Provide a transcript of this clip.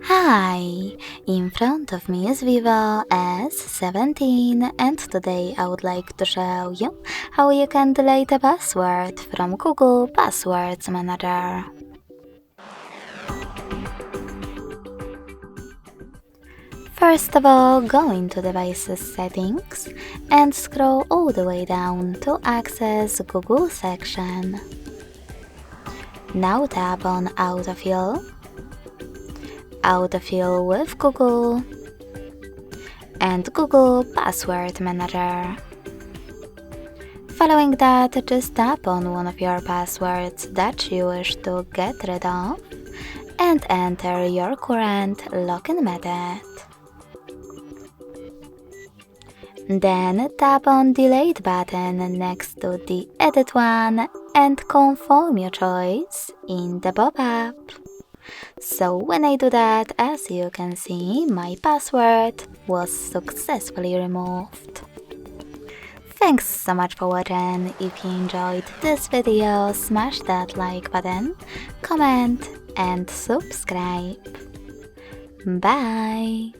Hi! In front of me is VIVO S17 and today I would like to show you how you can delete a password from Google Passwords Manager. First of all, go into Devices Settings and scroll all the way down to access Google section. Now tap on Autofill, Autofill with Google, and Google Password Manager. Following that, just tap on one of your passwords that you wish to get rid of and enter your current login method. Then tap on Delete button next to the Edit one and confirm your choice in the pop-up. So when I do that, as you can see, my password was successfully removed. Thanks so much for watching. If you enjoyed this video, smash that like button, comment and subscribe. Bye!